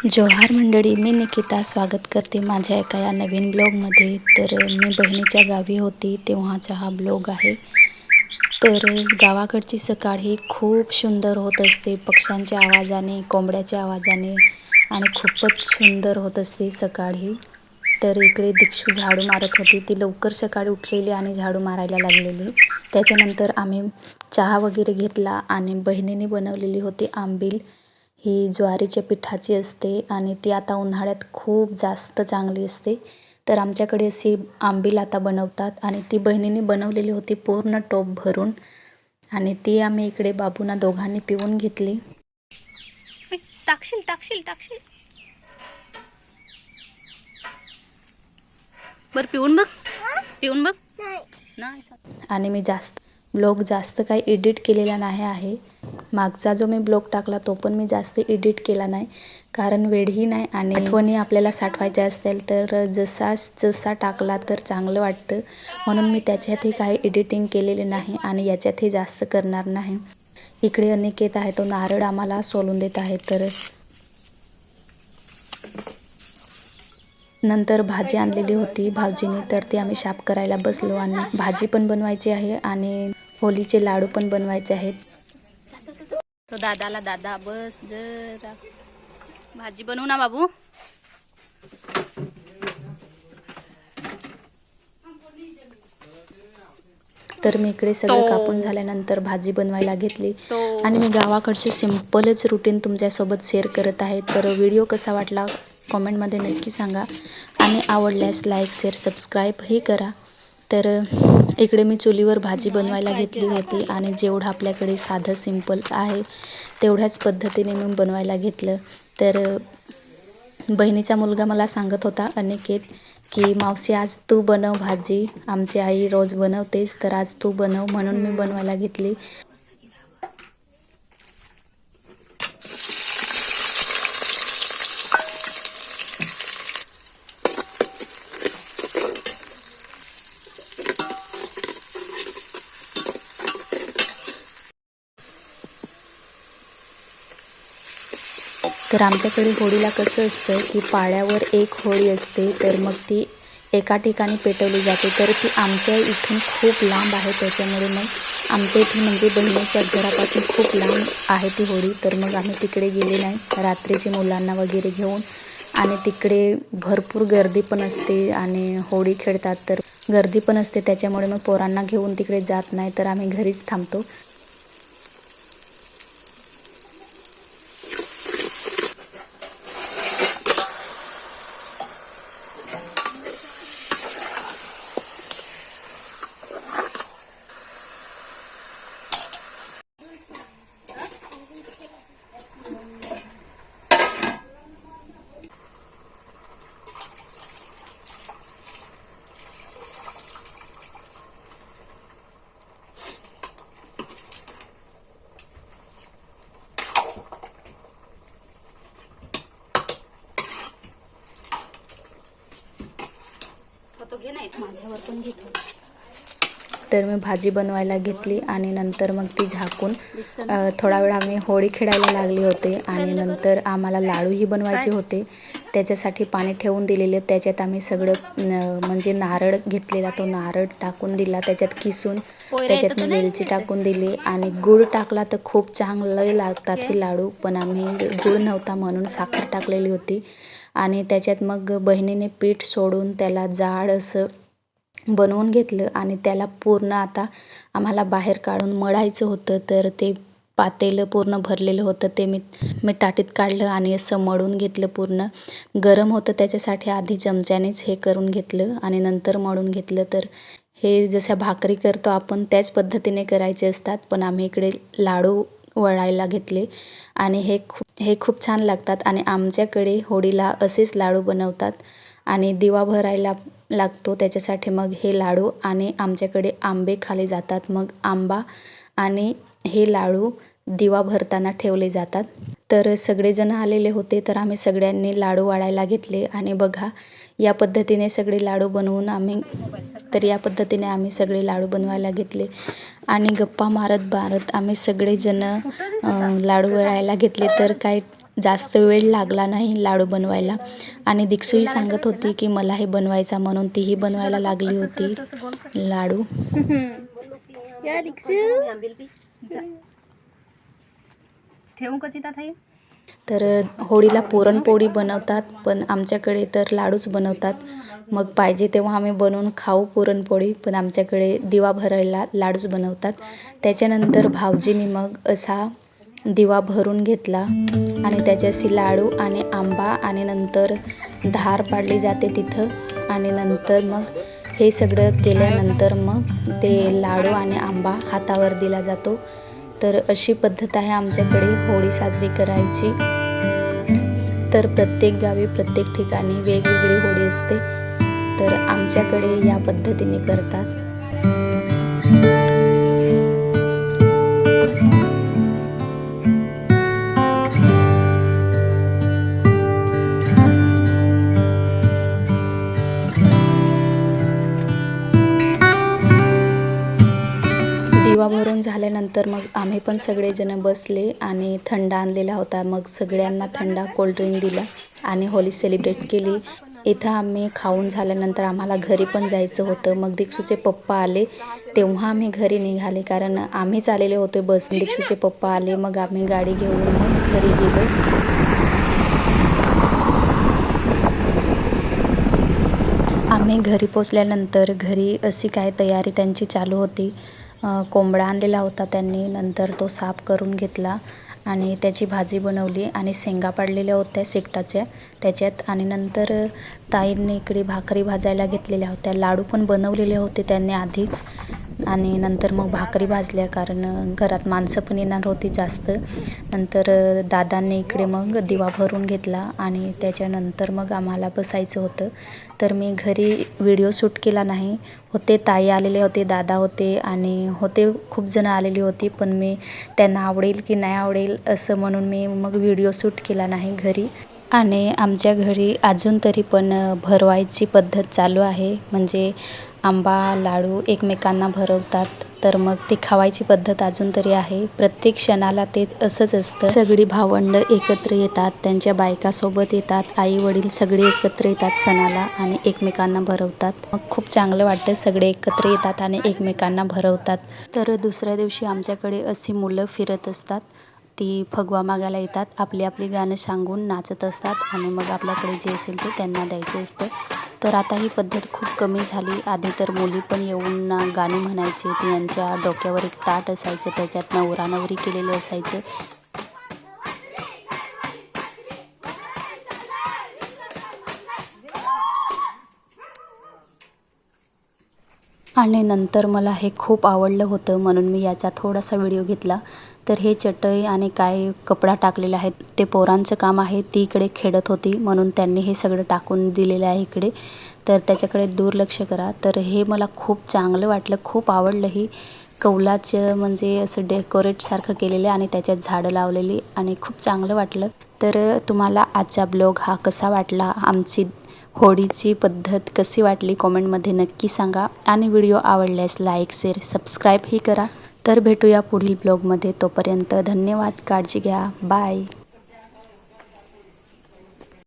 जोहार मंडळी, मी निकिता स्वागत करते माझ्या एका या नवीन ब्लॉगमध्ये। तर मी बहिणीच्या गावी होती तेव्हाचा हा ब्लॉग आहे। तर गावाकडची सकाळ ही खूप सुंदर होत असते, पक्ष्यांच्या आवाजाने, कोंबड्याच्या आवाजाने आणि खूपच सुंदर होत असते सकाळ ही। तर इकडे दीक्षू झाडू मारत होती, ती लवकर सकाळी उठलेली आणि झाडू मारायला लागलेली। त्याच्यानंतर आम्ही चहा वगैरे घेतला आणि बहिणीने बनवलेली होती आंबील। ही ज्वारीच्या पिठाची असते आणि ती आता उन्हाळ्यात खूप जास्त चांगली असते। तर आमच्याकडे अशी आंबील आता बनवतात आणि ती बहिणीने बनवलेली होती पूर्ण टोप भरून आणि ती आम्ही इकडे बाबूंना दोघांनी पिऊन घेतली। टाकशील टाकशील टाकशील बर पिऊन बघ, पिऊन बघ। नाही आणि मी ब्लॉग जास्त काही एडिट केलेला नाही आहे। मागचा जो मी ब्लॉग टाकला तो पण मी जास्त एडिट केला नाही, कारण वेळही नाही आणि आठवणी आपल्याला साठवायच्या असतील तर जसा टाकला तर चांगलं वाटतं, म्हणून मी त्याच्यातही काही एडिटिंग केलेले नाही आणि याच्यातही जास्त करणार नाही। इकडे अनिकेत आहे, तो नारळ आम्हाला सोलून देत आहे। तर नंतर भाजी आणलेली होती भाऊजीने, तर ती आम्ही शाप करायला बसलो आणि भाजी पण बनवायची आहे आणि होलीचे लाडू पण बनवायचे आहेत। तो दादाला, दादा बस जरा भाजी बनवू ना बाबू। तर मी इकडे सगळं कापून झाल्यानंतर भाजी बनवायला घेतली आणि मी गावाकडचे सिंपलच रुटीन तुमच्यासोबत शेअर करत आहे। तर व्हिडिओ कसा वाटला कमेंटमध्ये नक्की सांगा आणि आवडल्यास लाईक शेअर सबस्क्राईबही करा। तर इकडे मी चुलीवर भाजी बनवायला घेतली होती आणि जेवढं आपल्याकडे साधं सिंपल आहे तेवढ्याच पद्धतीने मी बनवायला घेतलं। तर बहिणीचा मुलगा मला सांगत होता अनिकेत की मावशी आज तू बनव भाजी, आमची आई रोज बनवतेस तर आज तू बनव, म्हणून मी बनवायला घेतली। तर आमच्याकडे होळीला कसं असतं की पाड्यावर एक होळी असते, तर मग ती एका ठिकाणी पेटवली जाते। तर ती आमच्या इथून खूप लांब आहे, त्याच्यामुळे मग आमच्या इथून म्हणजे बहिणीच्या घरापासून खूप लांब आहे ती होळी। तर मग आम्ही तिकडे गेले नाही रात्रीचे मुलांना वगैरे घेऊन, आणि तिकडे भरपूर गर्दी पण असते आणि होळी खेळतात तर गर्दी पण असते, त्याच्यामुळे मग पोरांना घेऊन तिकडे जात नाही, तर आम्ही घरीच थांबतो। तो घे नाही माझ्यावर पण घेतो। तर मी भाजी बनवायला घेतली आणि नंतर मग ती झाकून थोडा वेळ आम्ही होळी खेळायला लागले होते आणि नंतर आम्हाला लाडूही बनवायचे होते। त्याच्यासाठी पाणी ठेवून दिलेले, त्याच्यात आम्ही सगळं म्हणजे नारळ घेतलेला, तो नारळ टाकून दिला, त्याच्यात किसून त्याच्यात मी वेलची टाकून दिली आणि गूळ टाकला तर खूप चांगले लागतात हे लाडू, पण आम्ही गूळ नव्हता म्हणून साखर टाकलेली होती। आणि त्याच्यात मग बहिणीने पीठ सोडून त्याला जाड असं बनवून घेतलं आणि त्याला पूर्ण आता आम्हाला बाहेर काढून मळायचं होतं। तर ते पातेलं पूर्ण भरलेलं होतं, ते मी टाटीत काढलं आणि असं मळून घेतलं। पूर्ण गरम होतं त्याच्यासाठी आधी चमच्यानेच हे करून घेतलं आणि नंतर मळून घेतलं। तर हे जसं भाकरी करतो आपण त्याच पद्धतीने करायचे असतात, पण आम्ही इकडे लाडू वळायला घेतले आणि हे खूप छान लागतात आणि आमच्याकडे होळीला असेच लाडू बनवतात आणि दिवा भरायला लागतो, त्याच्यासाठी मग हे लाडू आणि आमच्याकडे आंबे खाले जातात, मग आंबा आणि हे लाडू दिवा भरताना ठेवले जातात। तर सगळेजण आलेले होते, तर आम्ही सगळ्यांनी लाडू वाढायला घेतले आणि बघा या पद्धतीने सगळे लाडू बनवून या पद्धतीने आम्ही सगळे लाडू बनवायला घेतले आणि गप्पा मारत आम्ही सगळेजण लाडू वळायला घेतले। तर काय जास्त वेळ लागला नाही लाडू बनवायला. आणि दीक्षूही सांगत होती की मला हे बनवायचा, म्हणून तीही बनवायला लागली होती लाडू. या दीक्षू ठेवू कशी ताई. तर होळीला पुरणपोळी बनवतात, पण आमच्याकडे तर लाडूच बनवतात. मग पाहिजे तेव्हा आम्ही बनवून खाऊ पुरणपोळी, पण आमच्याकडे दिवा भरायला लाडूच बनवतात. त्याच्यानंतर भाऊजींनी मग असा दिवा भरून घेतला आणि त्याच्याशी लाडू आणि आंबा आणि नंतर धार पाडली जाते तिथं. आणि नंतर मग हे सगळं केल्यानंतर मग ते लाडू आणि आंबा हातावर दिला जातो. तर अशी पद्धत आहे आमच्याकडे होळी साजरी करायची. तर प्रत्येक गावी प्रत्येक ठिकाणी वेगवेगळी होळी असते, तर आमच्याकडे या पद्धतीने करतात. दिवा भरून झाल्यानंतर मग आम्ही पण सगळेजण बसले आणि थंडा आणलेला होता. मग सगळ्यांना थंडा कोल्ड्रिंक दिला आणि होळी सेलिब्रेट केली. इथं आम्ही खाऊन झाल्यानंतर आम्हाला घरी पण जायचं होतं. मग दीक्षूचे पप्पा आले तेव्हा आम्ही घरी निघाले, कारण आम्हीच आलेले होते बस. दीक्षूचे पप्पा आले, मग आम्ही गाडी घेऊन मग घरी गेलो. आम्ही घरी पोचल्यानंतर घरी अशी काय तयारी त्यांची चालू होती. कोंबडा आणलेला होता त्यांनी, नंतर तो साफ करून घेतला आणि त्याची भाजी बनवली आणि शेंगा पाडलेल्या होत्या शेकटाच्या त्याच्यात. आणि नंतर ताईंनी इकडे भाकरी भाजायला घेतलेल्या होत्या. लाडू पण बनवलेले होते त्यांनी आधीच. आणि नंतर मग भाकरी भाजल्या, कारण घरात माणसं पण येणार होती जास्त. नंतर दादांनी इकडे मग दिवा भरून घेतला आणि त्याच्यानंतर मग आम्हाला बसायचं होतं. तर मी घरी व्हिडिओ शूट केला नाही. होते ताई आलेले होते, दादा होते आणि होते खूप जण आलेली होती, पण मी त्यांना आवडेल की नाही आवडेल असं म्हणून मी मग व्हिडिओ शूट केला नाही घरी. आणि आमच्या घरी अजून तरी पण भरवायची पद्धत चालू आहे, म्हणजे आंबा लाडू एकमेकांना भरवतात. तर मग ती खावायची पद्धत अजून तरी आहे. प्रत्येक क्षणाला ते असंच असतं. सगळी भावंडं एकत्र येतात, त्यांच्या बायकासोबत येतात, आई वडील सगळे एकत्र येतात सणाला आणि एकमेकांना भरवतात. मग खूप चांगलं वाटतं, सगळे एकत्र येतात आणि एकमेकांना भरवतात. तर दुसऱ्या दिवशी आमच्याकडे अशी मुलं फिरत असतात. ती फगवा मागायला येतात, आपली आपली गाणं सांगून नाचत असतात आणि मग आपल्याकडे जे असेल ते त्यांना द्यायचं असतं. तर आता ही पद्धत खूप कमी झाली. आधी तर मुली पण येऊन गाणी म्हणायचे. त्यांच्या डोक्यावर एक ताट असायचं, त्याच्यात नवरा नवरी केलेलं असायचं. आणि नंतर मला हे खूप आवडलं होतं, म्हणून मी याचा थोडासा व्हिडिओ घेतला. तर हे चटई आणि काय कपडा टाकलेला आहे ते पोरांचं काम आहे. ती इकडे खेळत होती म्हणून त्यांनी हे सगळं टाकून दिलेलं आहे इकडे. तर त्याच्याकडे दुर्लक्ष करा. तर हे मला खूप चांगलं वाटलं, खूप आवडलं. ही कौलाचं म्हणजे असं डेकोरेटसारखं केलेलं आणि त्याच्यात झाडं लावलेली आणि खूप चांगलं वाटलं. तर तुम्हाला आजचा ब्लॉग हा कसा वाटला, आमची होळीची पद्धत कशी वाटली कॉमेंटमध्ये नक्की सांगा. आणि व्हिडिओ आवडल्यास लाईक शेअर सबस्क्राईबही करा. तर भेटूया पुढील ब्लॉगमध्ये. तोपर्यंत धन्यवाद, काळजी घ्या, बाय.